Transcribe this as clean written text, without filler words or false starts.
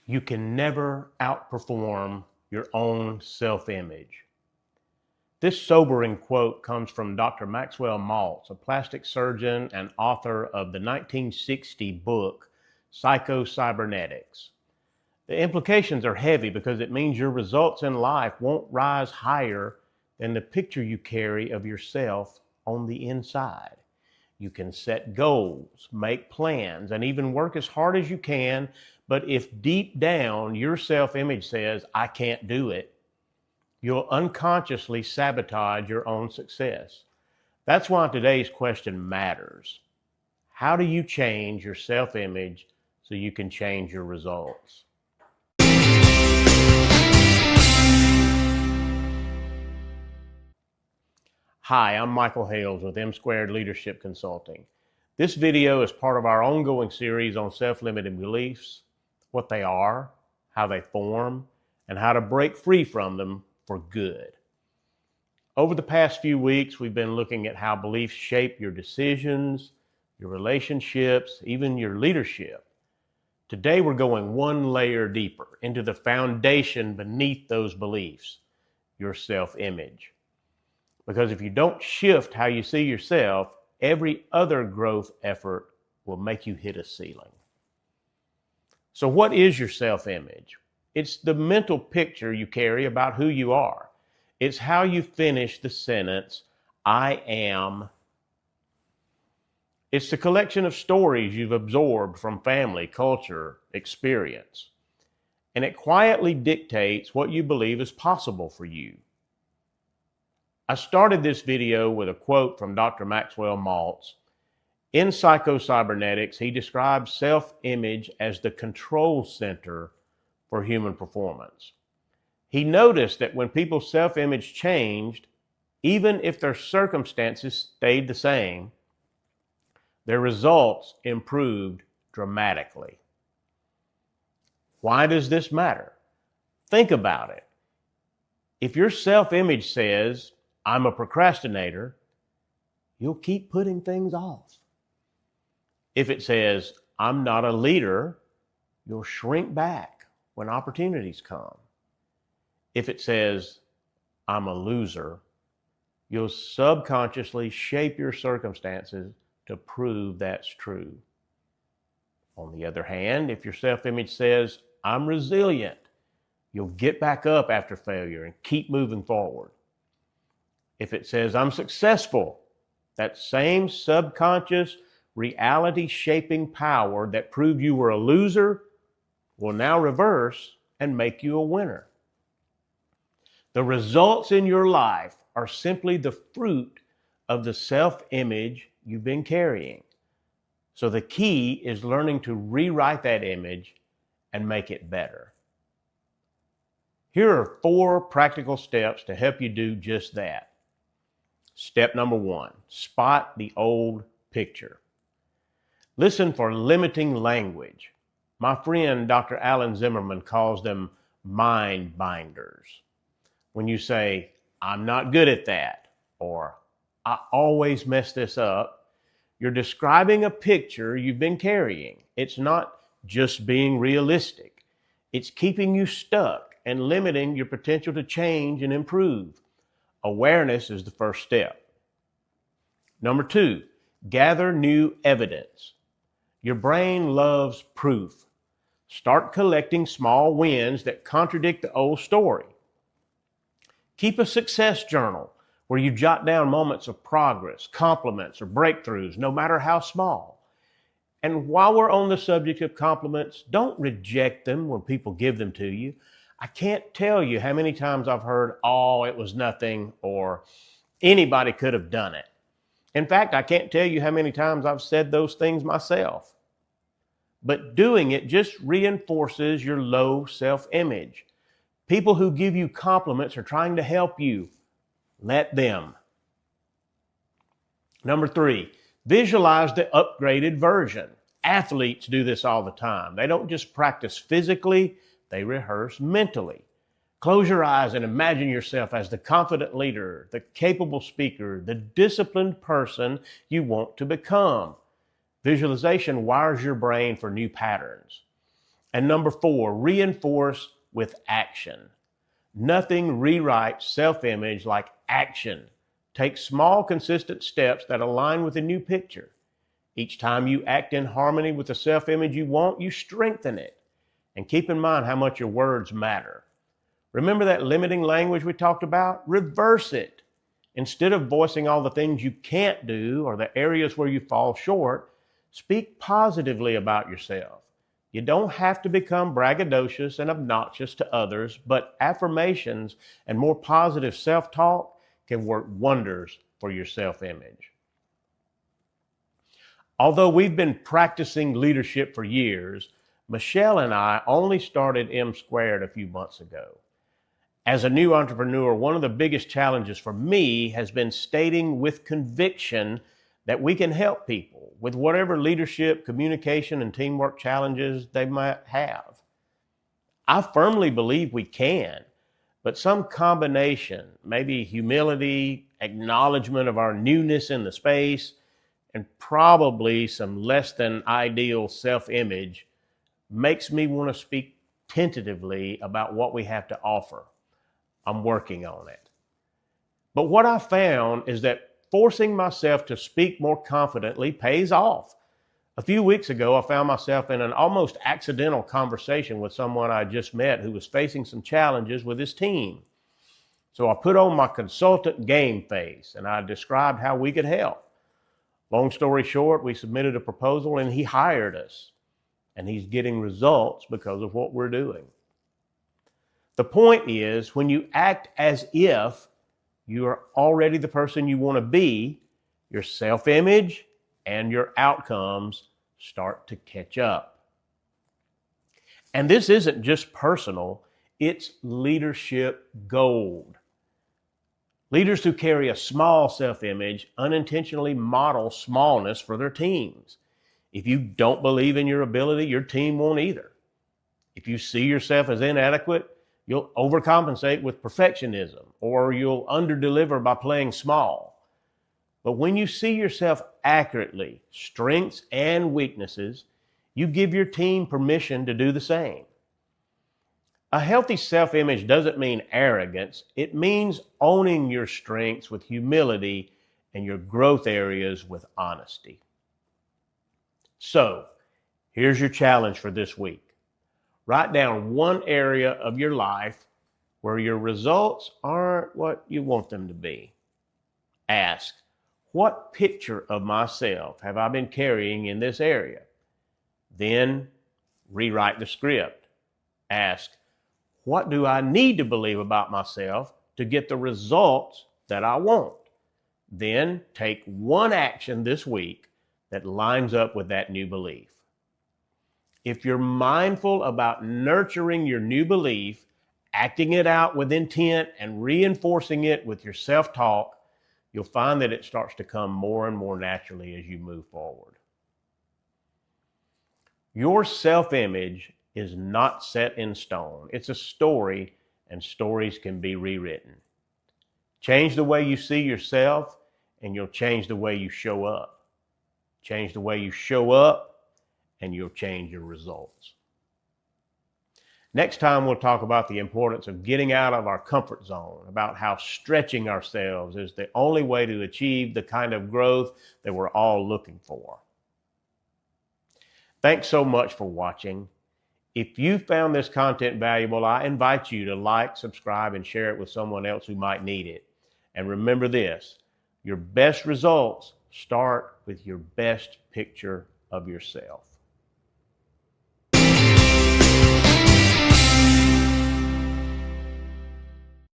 You can never outperform your own self-image. This sobering quote comes from Dr. Maxwell Maltz, a plastic surgeon and author of the 1960 book, Psycho-Cybernetics. The implications are heavy because it means your results in life won't rise higher than the picture you carry of yourself on the inside. You can set goals, make plans, and even work as hard as you can, but if deep down your self-image says, "I can't do it," you'll unconsciously sabotage your own success. That's why today's question matters. How do you change your self-image so you can change your results? Hi, I'm Michael Hales with M Squared Leadership Consulting. This video is part of our ongoing series on self-limiting beliefs, what they are, how they form, and how to break free from them for good. Over the past few weeks, we've been looking at how beliefs shape your decisions, your relationships, even your leadership. Today, we're going one layer deeper into the foundation beneath those beliefs, your self-image. Because if you don't shift how you see yourself, every other growth effort will make you hit a ceiling. So what is your self-image? It's the mental picture you carry about who you are. It's how you finish the sentence, "I am." It's the collection of stories you've absorbed from family, culture, experience. And it quietly dictates what you believe is possible for you. I started this video with a quote from Dr. Maxwell Maltz. In Psycho-Cybernetics, he describes self-image as the control center for human performance. He noticed that when people's self-image changed, even if their circumstances stayed the same, their results improved dramatically. Why does this matter? Think about it. If your self-image says, "I'm a procrastinator," you'll keep putting things off. If it says, "I'm not a leader," you'll shrink back when opportunities come. If it says, "I'm a loser," you'll subconsciously shape your circumstances to prove that's true. On the other hand, if your self-image says, "I'm resilient," you'll get back up after failure and keep moving forward. If it says, "I'm successful," that same subconscious reality shaping power that proved you were a loser will now reverse and make you a winner. The results in your life are simply the fruit of the self-image you've been carrying. So the key is learning to rewrite that image and make it better. Here are 4 practical steps to help you do just that. Step number 1, spot the old picture. Listen for limiting language. My friend, Dr. Alan Zimmerman, calls them mind binders. When you say, "I'm not good at that," or "I always mess this up," you're describing a picture you've been carrying. It's not just being realistic. It's keeping you stuck and limiting your potential to change and improve. Awareness is the first step. Number 2, gather new evidence. Your brain loves proof. Start collecting small wins that contradict the old story. Keep a success journal where you jot down moments of progress, compliments, or breakthroughs, no matter how small. And while we're on the subject of compliments, don't reject them when people give them to you. I can't tell you how many times I've heard, "Oh, it was nothing," or "Anybody could have done it." In fact, I can't tell you how many times I've said those things myself. But doing it just reinforces your low self-image. People who give you compliments are trying to help you. Let them. Number 3, visualize the upgraded version. Athletes do this all the time. They don't just practice physically, they rehearse mentally. Close your eyes and imagine yourself as the confident leader, the capable speaker, the disciplined person you want to become. Visualization wires your brain for new patterns. And number 4, reinforce with action. Nothing rewrites self-image like action. Take small, consistent steps that align with a new picture. Each time you act in harmony with the self-image you want, you strengthen it. And keep in mind how much your words matter. Remember that limiting language we talked about? Reverse it. Instead of voicing all the things you can't do or the areas where you fall short, speak positively about yourself. You don't have to become braggadocious and obnoxious to others, but affirmations and more positive self-talk can work wonders for your self-image. Although we've been practicing leadership for years, Michelle and I only started M Squared a few months ago. As a new entrepreneur, one of the biggest challenges for me has been stating with conviction that we can help people with whatever leadership, communication, and teamwork challenges they might have. I firmly believe we can, but some combination, maybe humility, acknowledgement of our newness in the space, and probably some less than ideal self-image makes me want to speak tentatively about what we have to offer. I'm working on it. But what I found is that forcing myself to speak more confidently pays off. A few weeks ago, I found myself in an almost accidental conversation with someone I just met who was facing some challenges with his team. So I put on my consultant game face and I described how we could help. Long story short, we submitted a proposal and he hired us. And he's getting results because of what we're doing. The point is, when you act as if you are already the person you want to be, your self-image and your outcomes start to catch up. And this isn't just personal, it's leadership gold. Leaders who carry a small self-image unintentionally model smallness for their teams. If you don't believe in your ability, your team won't either. If you see yourself as inadequate, you'll overcompensate with perfectionism, or you'll underdeliver by playing small. But when you see yourself accurately, strengths and weaknesses, you give your team permission to do the same. A healthy self-image doesn't mean arrogance. It means owning your strengths with humility and your growth areas with honesty. So, here's your challenge for this week. Write down one area of your life where your results aren't what you want them to be. Ask, what picture of myself have I been carrying in this area? Then rewrite the script. Ask, what do I need to believe about myself to get the results that I want? Then take one action this week that lines up with that new belief. If you're mindful about nurturing your new belief, acting it out with intent, and reinforcing it with your self-talk, you'll find that it starts to come more and more naturally as you move forward. Your self-image is not set in stone. It's a story, and stories can be rewritten. Change the way you see yourself, and you'll change the way you show up. Change the way you show up, and you'll change your results. Next time, we'll talk about the importance of getting out of our comfort zone, about how stretching ourselves is the only way to achieve the kind of growth that we're all looking for. Thanks so much for watching. If you found this content valuable, I invite you to like, subscribe, and share it with someone else who might need it. And remember this, your best results start with your best picture of yourself.